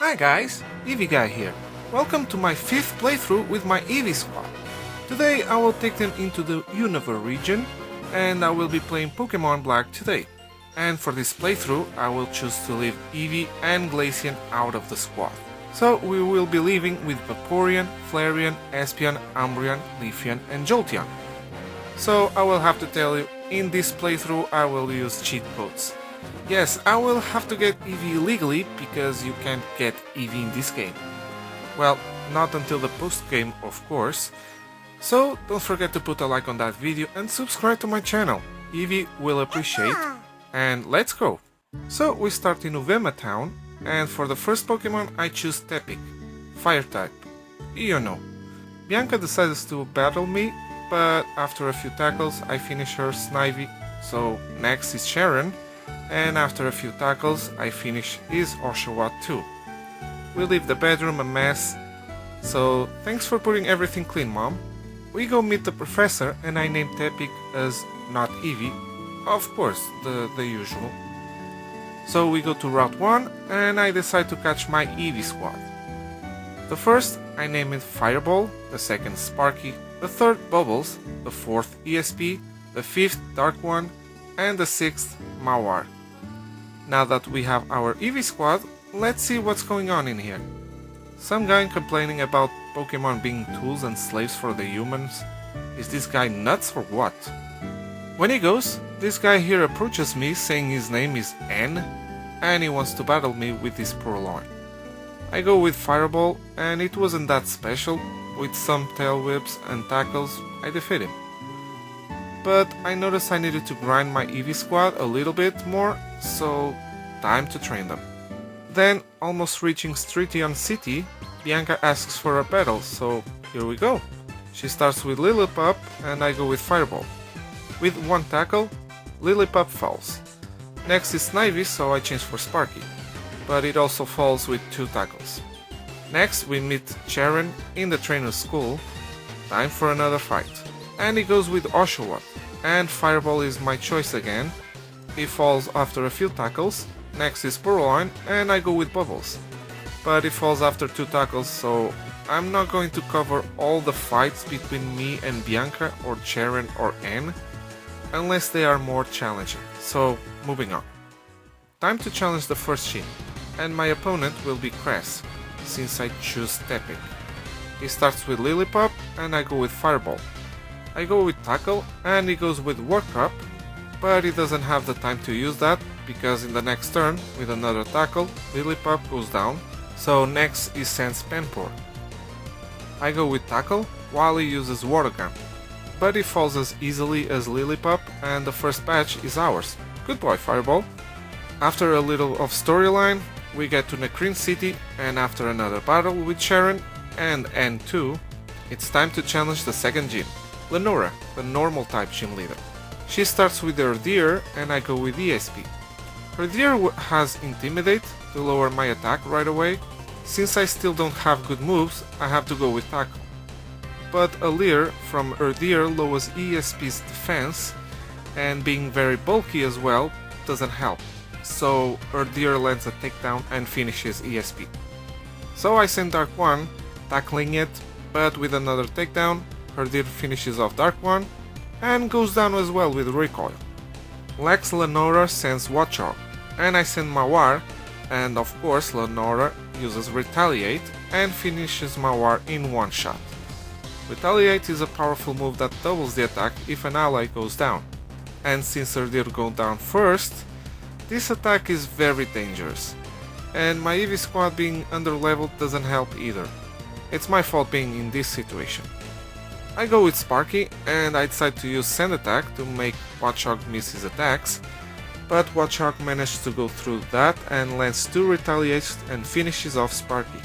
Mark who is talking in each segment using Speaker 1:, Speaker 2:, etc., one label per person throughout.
Speaker 1: Hi guys, Eevee Guy here. Welcome to my 5th playthrough with my Eevee squad. Today I will take them into the Unova region and I will be playing Pokemon Black today. And for this playthrough I will choose to leave Eevee and Glaceon out of the squad. So we will be leaving with Vaporeon, Flareon, Espeon, Umbreon, Leafeon and Jolteon. So I will have to tell you, in this playthrough I will use cheat codes. Yes, I will have to get Eevee illegally because you can't get Eevee in this game. Well, not until the post-game of course. So don't forget to put a like on that video and subscribe to my channel. Eevee will appreciate. And let's go! So we start in Uvema town and for the first Pokemon I choose Tepic, Fire type. You know. Bianca decides to battle me, but after a few tackles I finish her Snivy. So next is Sharon. And after a few tackles, I finish his Oshawott too. We leave the bedroom a mess, so thanks for putting everything clean, Mom. We go meet the professor and I name Tepic as not Eevee, of course, the usual. So we go to Route 1 and I decide to catch my Eevee squad. The first, I name it Fireball, the second Sparky, the third Bubbles, the fourth ESP, the fifth Dark One, and the sixth Mawar. Now that we have our Eevee squad, let's see what's going on in here. Some guy complaining about Pokemon being tools and slaves for the humans. Is this guy nuts or what? When he goes, this guy here approaches me saying his name is N and he wants to battle me with his Purloin. I go with Fireball and it wasn't that special. With some tail whips and tackles, I defeat him. But I noticed I needed to grind my Eevee squad a little bit more, so time to train them. Then, almost reaching Streetion City, Bianca asks for a battle, so here we go. She starts with Lillipup and I go with Fireball. With one tackle, Lillipup falls. Next is Snivy, so I change for Sparky, but it also falls with 2 tackles. Next we meet Sharon in the trainer's school. Time for another fight. And he goes with Oshawott, and Fireball is my choice again. He falls after a few tackles. Next is Purloin and I go with Bubbles. But he falls after 2 tackles, so I'm not going to cover all the fights between me and Bianca or Sharon or Anne, unless they are more challenging. So moving on. Time to challenge the first gym, and my opponent will be Cress, since I choose Tepic. He starts with Lillipup and I go with Fireball. I go with Tackle and he goes with Work Up, but he doesn't have the time to use that because in the next turn, with another Tackle, Lillipup goes down, so next is Sense Pampor. I go with Tackle while he uses Water Gun, but he falls as easily as Lillipup and the first patch is ours. Good boy, Fireball. After a little of storyline, we get to Nacrene City and after another battle with Sharon and N2, it's time to challenge the second gym. Lenora, the normal type gym leader. She starts with her Deer and I go with ESP. Her Deer has Intimidate to lower my attack right away. Since I still don't have good moves, I have to go with Tackle. But a Leer from her Deer lowers ESP's defense and being very bulky as well doesn't help. So her Deer lands a takedown and finishes ESP. So I send Dark One, tackling it, but with another takedown. Her Deer finishes off Dark One and goes down as well with Recoil. Lex Lenora sends Watchog and I send Mawar, and of course Lenora uses Retaliate and finishes Mawar in one shot. Retaliate is a powerful move that doubles the attack if an ally goes down, and since her Deer go down first, this attack is very dangerous, and my Eevee squad being underleveled doesn't help either. It's my fault being in this situation. I go with Sparky and I decide to use Sand Attack to make Watchog miss his attacks, but Watchog managed to go through that and lands 2 retaliates and finishes off Sparky.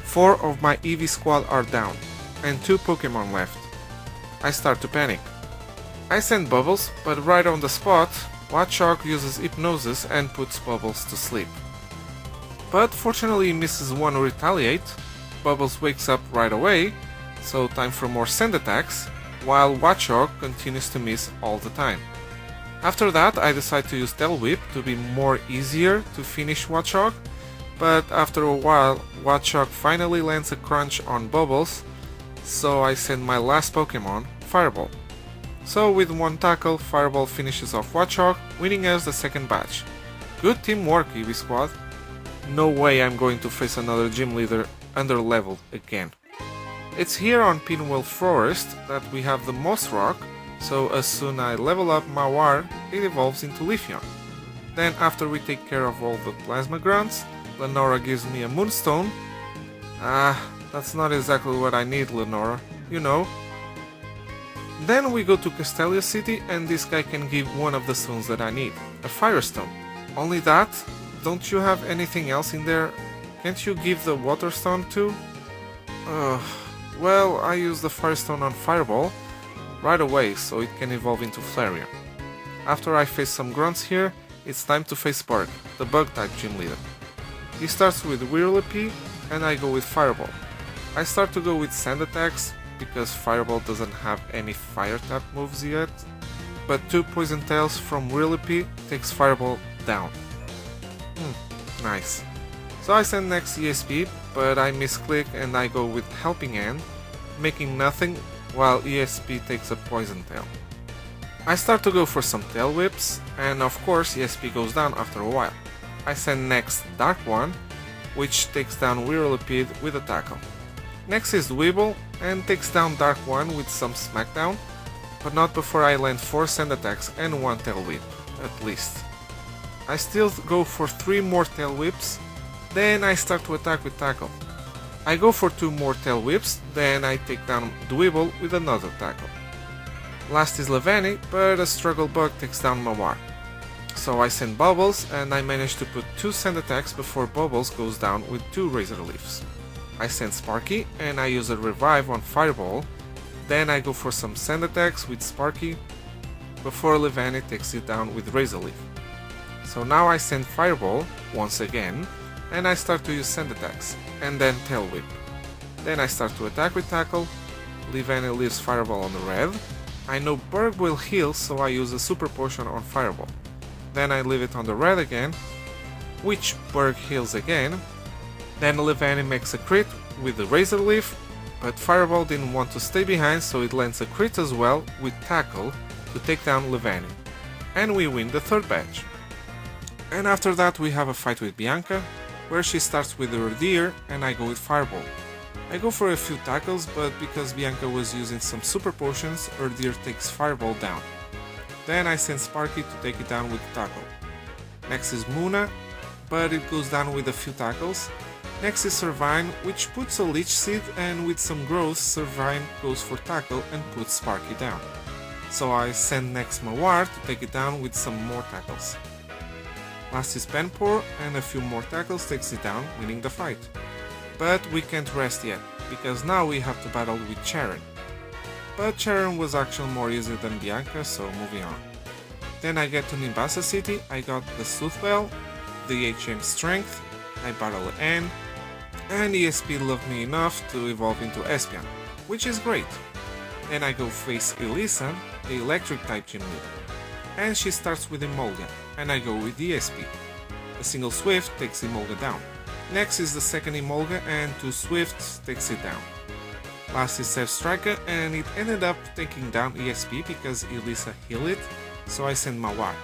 Speaker 1: 4 of my Eevee squad are down, and 2 Pokemon left. I start to panic. I send Bubbles, but right on the spot, Watchog uses Hypnosis and puts Bubbles to sleep. But fortunately he misses 1 retaliate. Bubbles wakes up right away, so time for more sand attacks, while Watchog continues to miss all the time. After that I decide to use Tail Whip to be more easier to finish Watchog, but after a while, Watchog finally lands a crunch on Bubbles, so I send my last Pokemon, Fireball. So with one tackle, Fireball finishes off Watchog, winning us the second batch. Good teamwork, Eevee squad. No way I'm going to face another gym leader under-leveled again. It's here on Pinwheel Forest that we have the Moss Rock, so as soon as I level up Mawar, it evolves into Leafeon. Then after we take care of all the Plasma Grunts, Lenora gives me a Moonstone. That's not exactly what I need, Lenora, you know. Then we go to Castelia City and this guy can give one of the stones that I need, a Firestone. Only that? Don't you have anything else in there? Can't you give the Water Stone too? Well, I use the Firestone on Fireball right away so it can evolve into Flareon. After I face some grunts here, it's time to face Burg, the Bug-type gym leader. He starts with Whirlipede and I go with Fireball. I start to go with Sand Attacks because Fireball doesn't have any Fire-type moves yet, but 2 Poison Tails from Whirlipede takes Fireball down. Nice. So I send next ESP, but I misclick and I go with Helping Hand, making nothing while ESP takes a Poison Tail. I start to go for some Tail Whips, and of course ESP goes down after a while. I send next Dark One, which takes down Whirlipede with a tackle. Next is Dweeble, and takes down Dark One with some Smackdown, but not before I land 4 Sand Attacks and 1 Tail Whip, at least. I still go for 3 more Tail Whips, then I start to attack with Tackle. I go for 2 more Tail Whips, then I take down Dweeble with another Tackle. Last is Levani, but a Struggle Bug takes down Mawar. So I send Bubbles and I manage to put 2 Sand Attacks before Bubbles goes down with 2 Razor Leafs. I send Sparky and I use a Revive on Fireball, then I go for some Sand Attacks with Sparky before Levani takes it down with Razor Leaf. So now I send Fireball once again and I start to use Sand Attacks and then Tail Whip. Then I start to attack with Tackle, Levani leaves Fireball on the red. I know Burg will heal, so I use a Super Potion on Fireball. Then I leave it on the red again, which Burg heals again. Then Levani makes a crit with the Razor Leaf, but Fireball didn't want to stay behind, so it lands a crit as well with Tackle to take down Levani. And we win the third batch. And after that we have a fight with Bianca, where she starts with her Deer and I go with Fireball. I go for a few tackles, but because Bianca was using some super potions, her Deer takes Fireball down. Then I send Sparky to take it down with Tackle. Next is Muna, but it goes down with a few tackles. Next is Servine, which puts a Leech Seed, and with some growth, Servine goes for Tackle and puts Sparky down. So I send next Mawar to take it down with some more tackles. Last is Penpour, and a few more tackles takes it down, winning the fight. But we can't rest yet, because now we have to battle with Charon. But Charon was actually more easy than Bianca, so moving on. Then I get to Nimbasa City, I got the Sleuth Bell, the HM Strength, I battle Anne, and ESP loved me enough to evolve into Espion, which is great. Then I go face Elisa, the Electric type gym leader, and she starts with Emolga, and I go with ESP. A single Swift takes Emolga down. Next is the second Emolga and 2 Swifts takes it down. Last is Zebstrika and it ended up taking down ESP because Elisa healed it, so I send Mawar.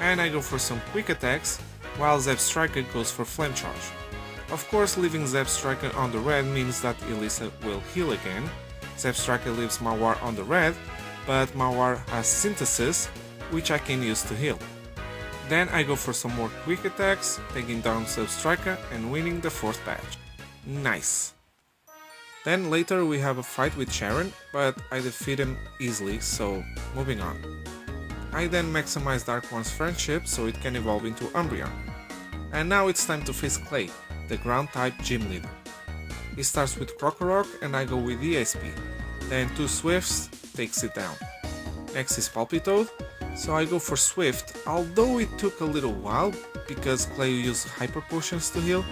Speaker 1: And I go for some quick attacks, while Zebstrika goes for Flame Charge. Of course, leaving Zebstrika on the red means that Elisa will heal again. Zebstrika leaves Mawar on the red, but Mawar has Synthesis, which I can use to heal. Then I go for some more quick attacks, taking down Zebstrika and winning the 4th batch. Nice! Then later we have a fight with Charon, but I defeat him easily, so moving on. I then maximize Dark One's friendship so it can evolve into Umbreon. And now it's time to face Clay, the ground type gym leader. He starts with Krokorok and I go with ESP, then 2 Swifts takes it down. Next is Palpitoad, so I go for Swift, although it took a little while because Clay used Hyper Potions to heal,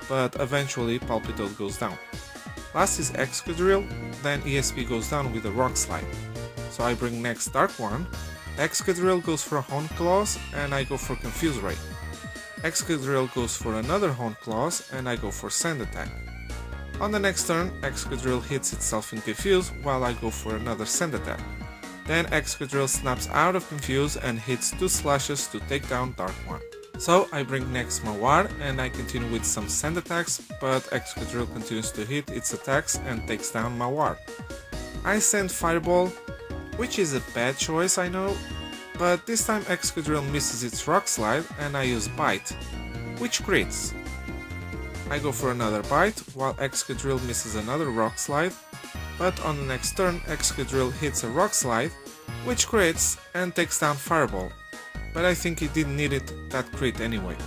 Speaker 1: but eventually Palpitoad goes down. Last is Excadrill, then ESP goes down with a Rock Slide. So I bring next Dark One, Excadrill goes for Hone Claws and I go for Confuse Ray. Excadrill goes for another Horn Claws and I go for Sand Attack. On the next turn, Excadrill hits itself in Confuse while I go for another Sand Attack. Then Excadrill snaps out of Confuse and hits 2 slashes to take down Dark One. So I bring next Mawar and I continue with some Sand Attacks, but Excadrill continues to hit its attacks and takes down Mawar. I send Fireball, which is a bad choice I know, but this time Excadrill misses its Rock Slide and I use Bite, which crits. I go for another Bite, while Excadrill misses another Rock Slide, but on the next turn Excadrill hits a Rock Slide, which crits and takes down Fireball, but I think it didn't need that crit anyway.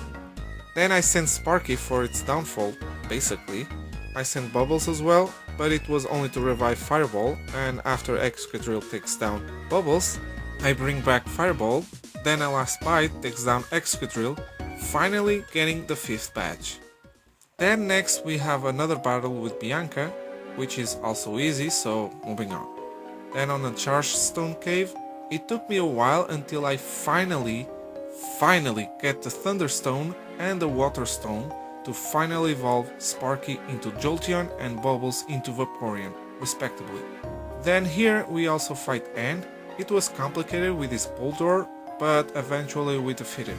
Speaker 1: Then I send Sparky for its downfall, basically. I send Bubbles as well, but it was only to revive Fireball, and after Excadrill takes down Bubbles, I bring back Fireball, then a last Bite takes down Excadrill, finally getting the 5th badge. Then next we have another battle with Bianca, which is also easy, so moving on. Then on the Charged Stone Cave, it took me a while until I finally get the Thunderstone and the Water Stone to finally evolve Sparky into Jolteon and Bubbles into Vaporeon, respectively. Then here we also fight Anne. It was complicated with his Boldore, but eventually we defeat him.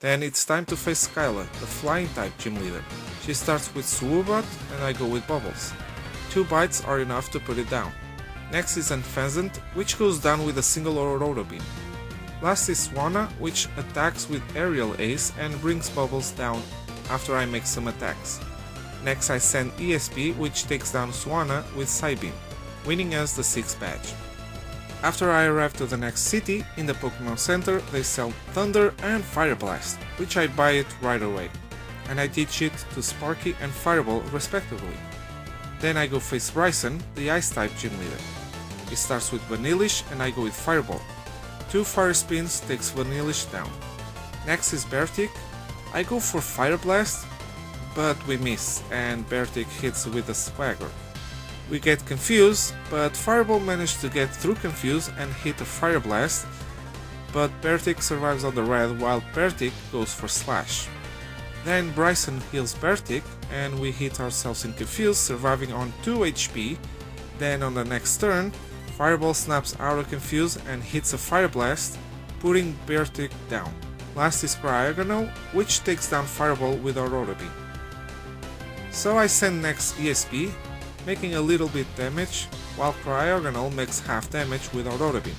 Speaker 1: Then it's time to face Skyla, the Flying type gym leader. She starts with Swoobat and I go with Bubbles. 2 bites are enough to put it down. Next is Unfezant, which goes down with a single Aurora Beam. Last is Swanna, which attacks with Aerial Ace and brings Bubbles down after I make some attacks. Next I send ESP, which takes down Swanna with Psybeam, winning us the 6th badge. After I arrive to the next city, in the Pokemon Center, they sell Thunder and Fire Blast, which I buy it right away, and I teach it to Sparky and Fireball respectively. Then I go face Bryson, the Ice-type gym leader. He starts with Vanillish and I go with Fireball. 2 Fire Spins takes Vanillish down. Next is Bertic. I go for Fire Blast, but we miss, and Bertic hits with a Swagger. We get Confused, but Fireball managed to get through Confuse and hit a Fire Blast, but Bertic survives on the red while Bertic goes for Slash. Then Bryson heals Bertic and we hit ourselves in Confuse, surviving on 2 HP. Then on the next turn, Fireball snaps out of Confuse and hits a Fire Blast, putting Bertic down. Last is Cryogonal, which takes down Fireball with Aurora Beam. So I send next ESP, making a little bit damage, while Cryogonal makes half damage with Aurora Beam.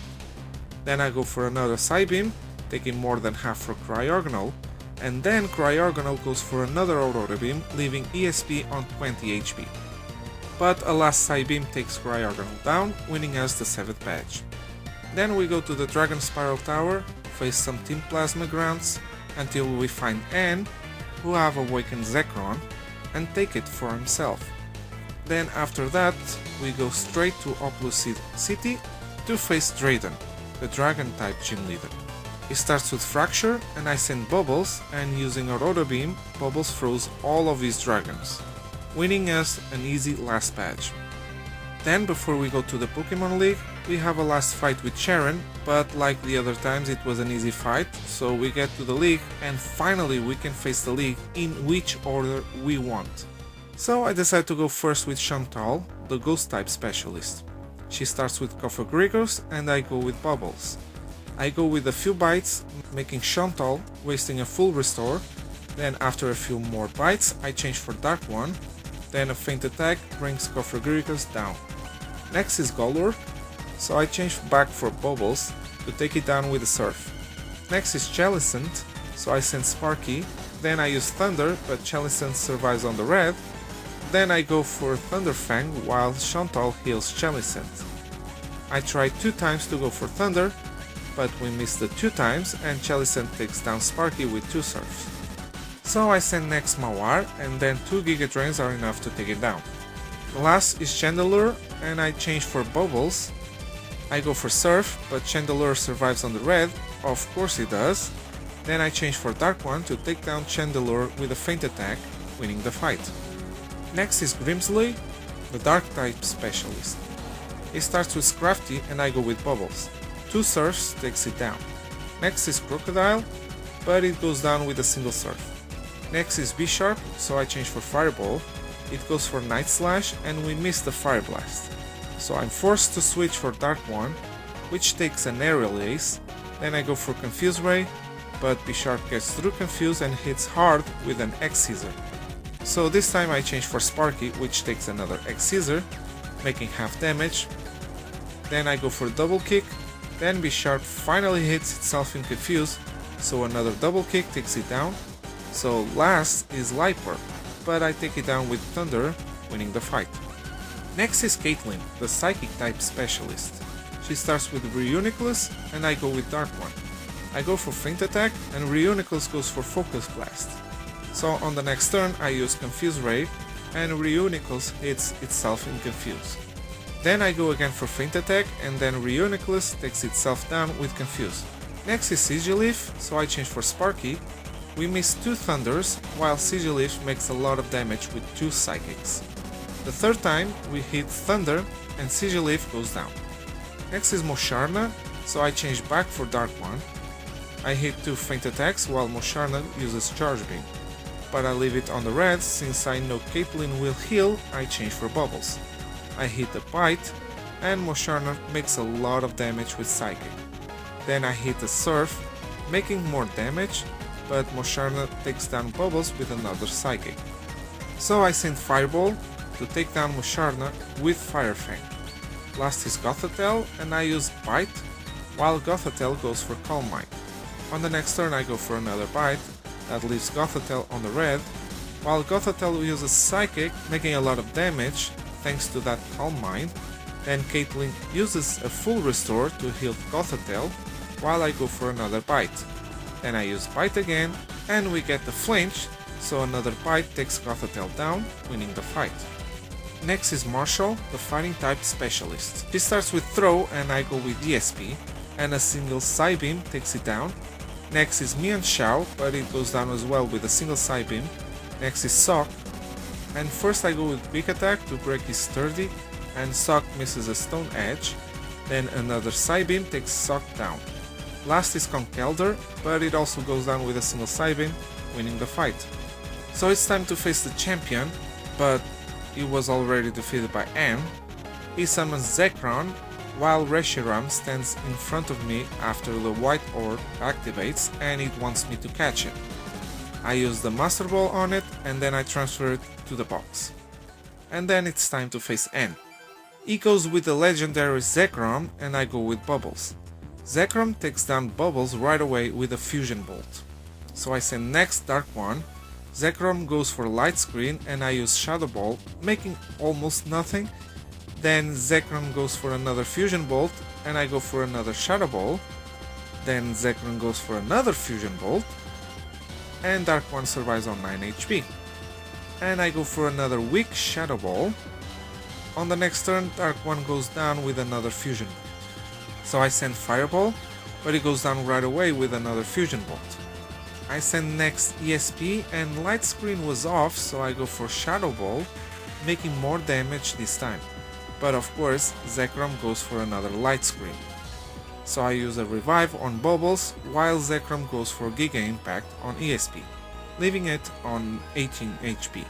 Speaker 1: Then I go for another Psybeam, taking more than half for Cryogonal, and then Cryogonal goes for another Aurora Beam, leaving ESP on 20 HP. But a last Psybeam takes Cryogonal down, winning us the 7th badge. Then we go to the Dragon Spiral Tower, face some Team Plasma Grunts, until we find Anne, who have awakened Zekrom, and take it for himself. Then after that, we go straight to Oplucid City to face Drayden, the Dragon-type gym leader. He starts with Fracture and I send Bubbles, and using Aurora Beam, Bubbles froze all of his dragons, winning us an easy last badge. Then before we go to the Pokemon League, we have a last fight with Sharon, but like the other times it was an easy fight, so we get to the League and finally we can face the League in which order we want. So I decide to go first with Chantal, the Ghost-type specialist. She starts with Cofagrigus and I go with Bubbles. I go with a few bites, making Chantal, wasting a full restore. Then after a few more bites, I change for Dark One. Then a feint attack brings Cofagrigus down. Next is Golurk, so I change back for Bubbles to take it down with a Surf. Next is Chalicent, so I send Sparky. Then I use Thunder, but Chalicent survives on the red. Then I go for Thunderfang while Chantal heals Chalicent. I try 2 times to go for Thunder, but we miss the 2 times and Chalicent takes down Sparky with 2 Surfs. So I send next Mawar, and then 2 Giga Drains are enough to take it down. The last is Chandelure and I change for Bubbles. I go for Surf, but Chandelure survives on the red, of course he does. Then I change for Dark One to take down Chandelure with a feint attack, winning the fight. Next is Grimsley, the Dark-type specialist. He starts with Scrafty and I go with Bubbles. 2 Surfs takes it down. Next is Crocodile. but it goes down with a single surf. Next is B sharp, so I change for Fireball. It goes for Night Slash and we miss the Fire Blast. So I'm forced to switch for Dark One, which takes an aerial ace. Then I go for Confuse Ray, but B sharp gets through Confuse and hits hard with an X Scissor. So this time I change for Sparky, which takes another X Scissor, making half damage. Then I go for Double Kick, then B sharp finally hits itself in Confuse, so another Double Kick takes it down. So last is Liper, but I take it down with Thunder, winning the fight. Next is Caitlyn, the Psychic type specialist. She starts with Reuniclus and I go with Dark One. I go for Feint Attack and Reuniclus goes for Focus Blast. So on the next turn I use Confuse Ray and Reuniclus hits itself in Confuse. Then I go again for Feint Attack and then Reuniclus takes itself down with Confuse. Next is Sigilyph, so I change for Sparky. We miss 2 Thunders, while Sigilyph makes a lot of damage with 2 Psychics. The third time we hit Thunder and Sigilyph goes down. Next is Mosharna, so I change back for Dark One. I hit 2 Feint Attacks while Mosharna uses Charge Beam. But I leave it on the red since I know Caitlyn will heal, I change for Bubbles. I hit a Bite and Mosharna makes a lot of damage with Psychic. Then I hit a Surf, making more damage, but Mosharna takes down Bubbles with another Psychic. So I send Fireball to take down Mosharna with Fire Fang. Last is Gothitelle and I use Bite, while Gothitelle goes for Calm Mind. On the next turn I go for another Bite, that leaves Gothitelle on the red, while Gothitelle uses Psychic, making a lot of damage thanks to that Calm Mind. Then Caitlyn uses a full Restore to heal Gothitelle, while I go for another Bite. Then I use Bite again, and we get the flinch, so another Bite takes Gothitelle down, winning the fight. Next is Marshall, the Fighting type specialist. She starts with Throw and I go with ESP, and a single Psybeam takes it down. Next is Mian Xiao, but it goes down as well with a single Psybeam. Next is Sock, and first I go with Quick Attack to break his Sturdy, and Sock misses a Stone Edge. Then another Psybeam takes Sock down. Last is Conkeldurr, but it also goes down with a single Psybeam, winning the fight. So it's time to face the champion, but he was already defeated by Anne. He summons Zekrom, while Reshiram stands in front of me after the White Orb activates and it wants me to catch it. I use the Master Ball on it and then I transfer it to the box. And then it's time to face Anne. He goes with the legendary Zekrom and I go with Bubbles. Zekrom takes down Bubbles right away with a Fusion Bolt. So I send next Dark One. Zekrom goes for Light Screen and I use Shadow Ball, making almost nothing. Then Zekrom goes for another Fusion Bolt and I go for another Shadow Ball. Then Zekrom goes for another Fusion Bolt and Dark One survives on 9 HP. And I go for another weak Shadow Ball. On the next turn Dark One goes down with another Fusion Bolt. So I send Fireball, but it goes down right away with another Fusion Bolt. I send next ESP and Light Screen was off, so I go for Shadow Ball, making more damage this time. But of course, Zekrom goes for another Light Screen. So I use a Revive on Bubbles, while Zekrom goes for Giga Impact on ESP, leaving it on 18 HP.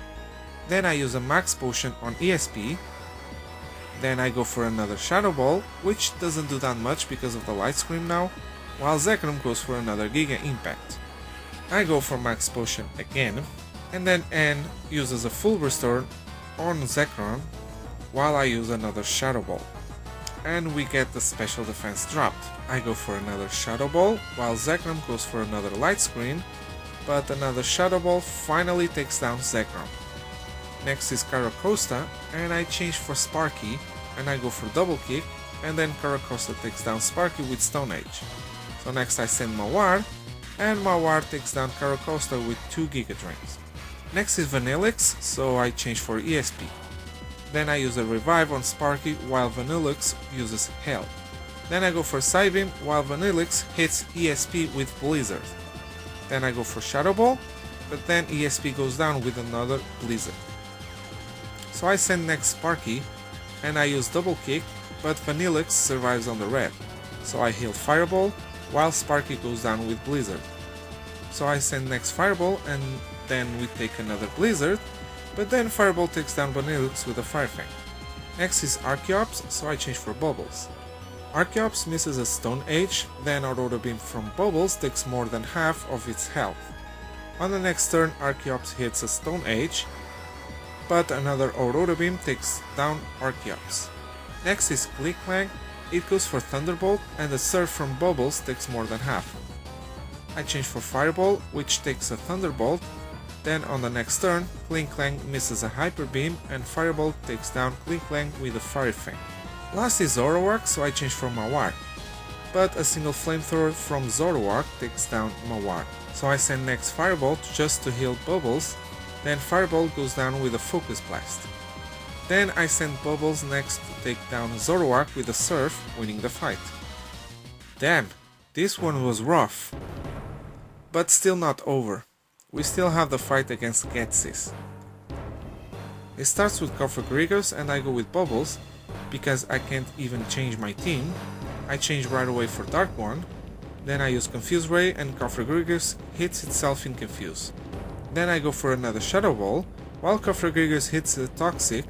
Speaker 1: Then I use a Max Potion on ESP. Then I go for another Shadow Ball, which doesn't do that much because of the Light Screen now, while Zekrom goes for another Giga Impact. I go for Max Potion again, and then Anne uses a full Restore on Zekrom, while I use another Shadow Ball. And we get the special defense dropped. I go for another Shadow Ball, while Zekrom goes for another Light Screen, but another Shadow Ball finally takes down Zekrom. Next is Caracosta, and I change for Sparky, and I go for Double Kick, and then Caracosta takes down Sparky with Stone Age. So next I send Mawar, and Mawar takes down Caracosta with 2 Giga Drains. Next is Vanillix, so I change for ESP. Then I use a Revive on Sparky while Vanillix uses Hail. Then I go for Psybeam while Vanillix hits ESP with Blizzard. Then I go for Shadow Ball, but then ESP goes down with another Blizzard. So I send next Sparky, and I use Double Kick, but Vanillix survives on the red. So I heal Fireball, while Sparky goes down with Blizzard. so I send next Fireball and then we take another Blizzard, but then Fireball takes down Banilux with a Fire Fang. Next is Archeops, so I change for Bubbles. Archeops misses a Stone Age, then Aurora Beam from Bubbles takes more than half of its health. On the next turn Archeops hits a Stone Age, but another Aurora Beam takes down Archeops. Next is Klinklang, it goes for Thunderbolt and the Surf from Bubbles takes more than half. I change for Fireball, which takes a Thunderbolt, then on the next turn Klinklang misses a Hyper Beam and Fireball takes down Klinklang with a Fire Fang. Last is Zoroark, so I change for Mawar, but a single Flamethrower from Zoroark takes down Mawar. So I send next Fireball just to heal Bubbles, then Fireball goes down with a Focus Blast. Then I send Bubbles next to take down Zoroark with a Surf, winning the fight. Damn, this one was rough. But still not over. We still have the fight against Getsis. It starts with Cofagrigus and I go with Bubbles, because I can't even change my team. I change right away for Dark One, then I use Confuse Ray and Cofagrigus hits itself in Confuse. Then I go for another Shadow Ball, while Cofagrigus hits the Toxic,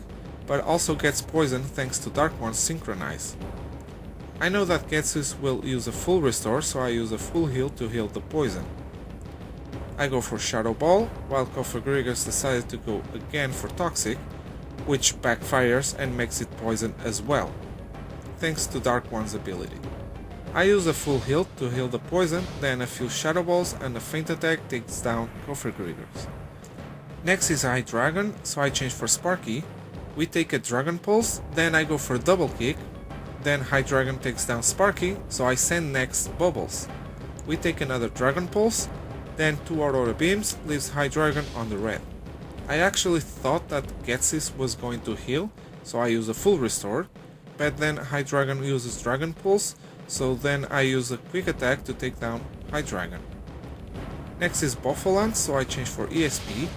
Speaker 1: but also gets poisoned thanks to Dark One's Synchronize. I know that Getsus will use a full restore, so I use a full heal to heal the poison. I go for Shadow Ball, while Cofagrigus decided to go again for Toxic, which backfires and makes it poison as well, thanks to Dark One's ability. I use a full heal to heal the poison, then a few Shadow Balls and a Feint Attack takes down Cofagrigus. Next is Hydreigon, so I change for Sparky. We take a Dragon Pulse, then I go for Double Kick, then Hydreigon takes down Sparky, so I send next Bubbles. We take another Dragon Pulse, then 2 Aurora Beams leaves Hydreigon on the red. I actually thought that Getsis was going to heal, so I use a full restore, but then Hydreigon uses Dragon Pulse, so then I use a quick attack to take down Hydreigon. Next is Bouffalant, so I change for ESP,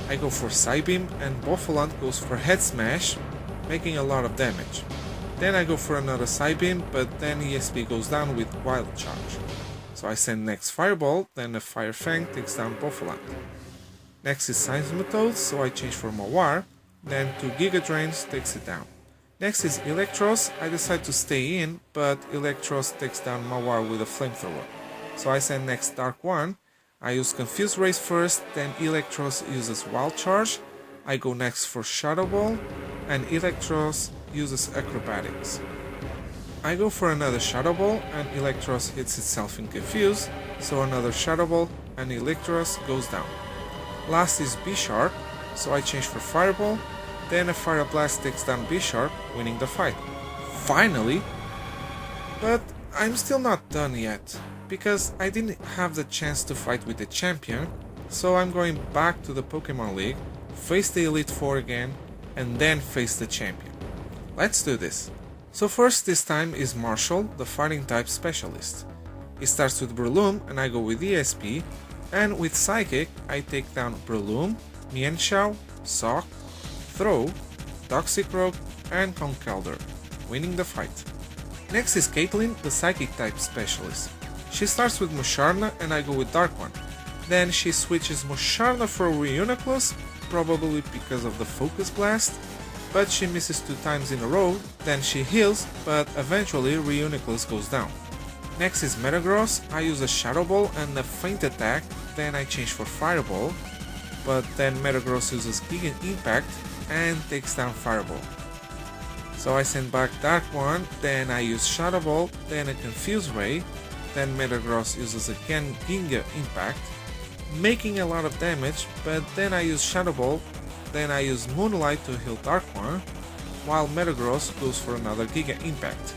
Speaker 1: I go for Psybeam and Bouffalant goes for Head Smash, making a lot of damage. Then I go for another Psybeam, but then ESP goes down with Wild Charge. So I send next Fireball, then a Fire Fang takes down Bouffalant. Next is Seismitoad, so I change for Mawar, then 2 Giga Drains takes it down. Next is Electros, I decide to stay in, but Electros takes down Mawar with a Flamethrower. So I send next Dark One, I use Confuse Rays first, then Electros uses Wild Charge, I go next for Shadow Ball, and Electros uses Acrobatics. I go for another Shadow Ball, and Electros hits itself in Confuse, so another Shadow Ball, and Electros goes down. Last is B-Sharp, so I change for Fireball, then a Fire Blast takes down B-Sharp, winning the fight. Finally! But I'm still not done yet, because I didn't have the chance to fight with the champion, so I'm going back to the Pokemon League, face the Elite Four again, and then face the champion. Let's do this. So first this time is Marshall, the fighting type specialist. It starts with Breloom and I go with ESP, and with Psychic I take down Breloom, Mienshao, Sock, Throw, Toxic Rogue and Conkeldurr, winning the fight. Next is Caitlyn, the Psychic type specialist. She starts with Musharna and I go with Dark One. Then she switches Musharna for Reuniclus, probably because of the Focus Blast, but she misses 2 times in a row, then she heals, but eventually Reuniclus goes down. Next is Metagross, I use a Shadow Ball and a Feint Attack, then I change for Fireball, but then Metagross uses Giga Impact and takes down Fireball. So I send back Dark One, then I use Shadow Ball, then a Confuse Ray, then Metagross uses again Giga Impact, making a lot of damage, but then I use Shadow Ball, then I use Moonlight to heal Dark One, while Metagross goes for another Giga Impact.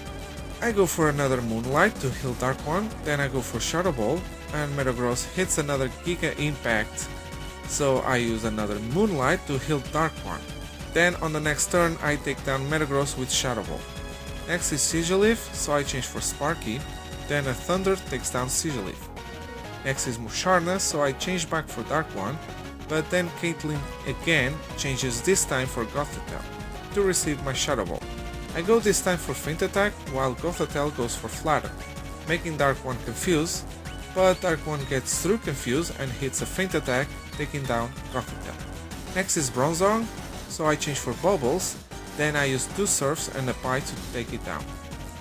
Speaker 1: I go for another Moonlight to heal Dark One, then I go for Shadow Ball, and Metagross hits another Giga Impact, so I use another Moonlight to heal Dark One. Then on the next turn I take down Metagross with Shadow Ball. Next is Sigilyph, so I change for Sparky, then a Thunder takes down Sigilyph. Next is Musharna, so I change back for Dark One, but then Caitlyn again changes this time for Gothitelle to receive my Shadow Ball. I go this time for Feint Attack, while Gothitelle goes for Flatter, making Dark One confused, but Dark One gets through Confuse and hits a feint attack, taking down Gothitail. Next is Bronzong, so I change for Bubbles, then I use 2 Surfs and a Pie to take it down.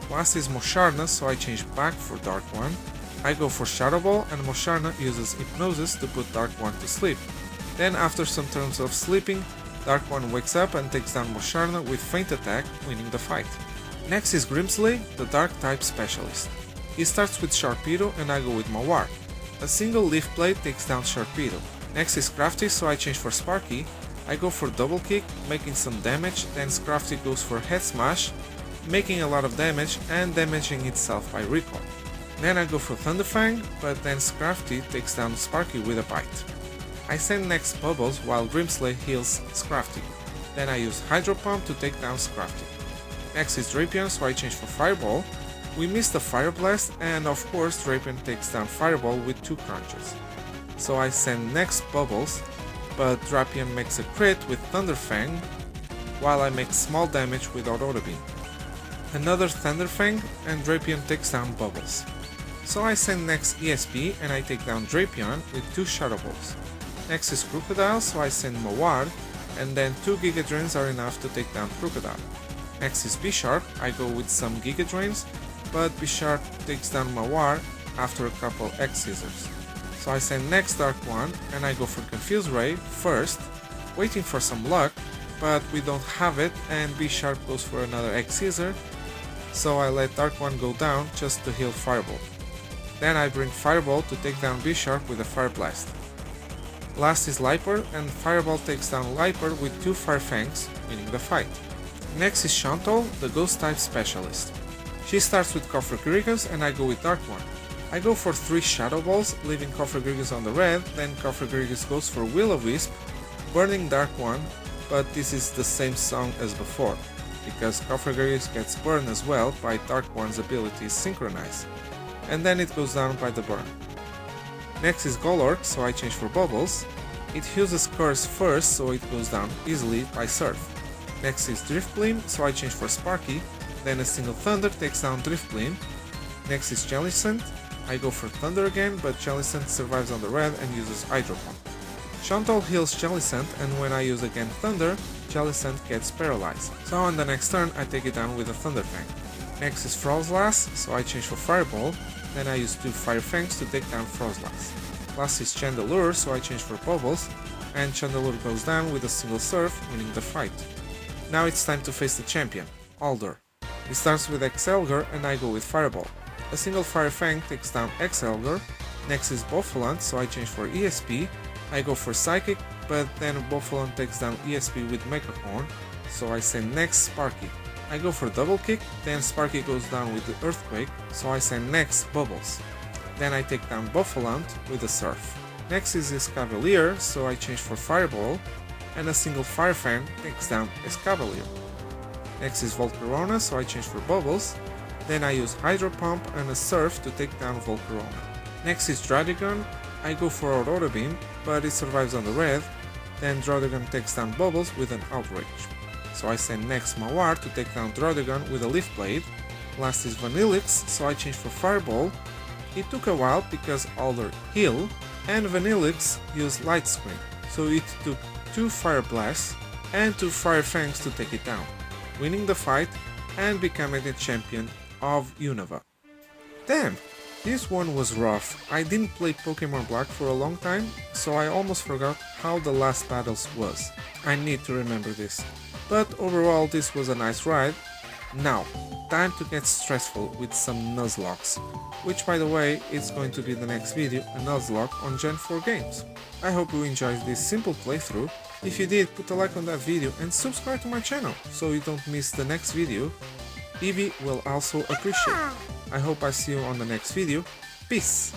Speaker 1: Last is Mosharna, so I change back for Dark One. I go for Shadow Ball and Mosharna uses Hypnosis to put Dark One to sleep. Then after some turns of sleeping, Dark One wakes up and takes down Mosharna with Feint Attack, winning the fight. Next is Grimsley, the Dark type specialist. He starts with Sharpedo and I go with Mawar. A single Leaf Blade takes down Sharpedo. Next is Crafty, so I change for Sparky. I go for Double Kick, making some damage, then Crafty goes for Head Smash, making a lot of damage and damaging itself by recoil. Then I go for Thunderfang, but then Scrafty takes down Sparky with a bite. I send next Bubbles while Grimsley heals Scrafty. Then I use Hydro Pump to take down Scrafty. Next is Drapion, so I change for Fireball. We missed the Fire Blast and of course Drapion takes down Fireball with 2 crunches. So I send next Bubbles, but Drapion makes a crit with Thunderfang, while I make small damage with Auto Beam. Another Thunderfang and Drapion takes down Bubbles. So I send next ESP and I take down Drapion with 2 Shadow Balls. Next is Crocodile, so I send Mawar, and then 2 Giga Drains are enough to take down Crocodile. Next is Bisharp, I go with some Giga Drains, but Bisharp takes down Mawar after a couple X Scissors. So I send next Dark One and I go for Confuse Ray first, waiting for some luck, but we don't have it and Bisharp goes for another X Scissor, so I let Dark One go down just to heal Fireball. Then I bring Fireball to take down Bisharp with a Fire Blast. Last is Liper and Fireball takes down Liper with 2 Fire Fangs, winning the fight. Next is Chantal, the Ghost type specialist. She starts with Cofagrigus and I go with Dark One. I go for 3 Shadow Balls, leaving Cofagrigus on the red, then Cofagrigus goes for Will-O-Wisp, burning Dark One, but this is the same song as before, because Cofagrigus gets burned as well by Dark One's ability Synchronize, and then it goes down by the burn. Next is Golork, so I change for Bubbles. It uses Curse first, so it goes down easily by Surf. Next is Driftbleam, so I change for Sparky, then a single Thunder takes down Driftbleam. Next is Jellicent, I go for Thunder again, but Jellicent survives on the red and uses Hydro Pump. Chantal heals Jellicent, and when I use again Thunder, Jellicent gets paralyzed. So on the next turn I take it down with a Thunder Fang. Next is Frostlass, so I change for Fireball, then I use 2 Fire Fangs to take down Frostlass. Last is Chandelure, so I change for Bubbles, and Chandelure goes down with a single Surf, winning the fight. Now it's time to face the champion, Alder. He starts with X-Elgar and I go with Fireball. A single Fire Fang takes down X-Elgar. Next is Bouffalant, so I change for ESP. I go for Psychic, but then Bouffalant takes down ESP with Mega Horn, so I send next Sparky. I go for Double Kick, then Sparky goes down with the Earthquake, so I send next Bubbles. Then I take down Bouffalant with a Surf. Next is Escavalier, so I change for Fireball, and a single Fire Fan takes down Escavalier. Next is Volcarona, so I change for Bubbles, then I use Hydro Pump and a Surf to take down Volcarona. Next is Draudigon, I go for Aurora Beam, but it survives on the red, then Draudigon takes down Bubbles with an Outrage. So I send next Mawar to take down Draudigon with a Leaf Blade. Last is Vanillix, so I change for Fireball. It took a while because Alder healed, and Vanillix used Light Screen, so it took 2 Fire Blasts and 2 Fire Fangs to take it down, winning the fight and becoming the champion of Unova. Damn, this one was rough. I didn't play Pokemon Black for a long time, so I almost forgot how the last battles was. I need to remember this. But overall this was a nice ride. Now, time to get stressful with some Nuzlocks, which by the way is going to be the next video, a Nuzlocke on Gen 4 games. I hope you enjoyed this simple playthrough. If you did, put a like on that video and subscribe to my channel so you don't miss the next video. Eevee will also appreciate. I hope I see you on the next video. Peace!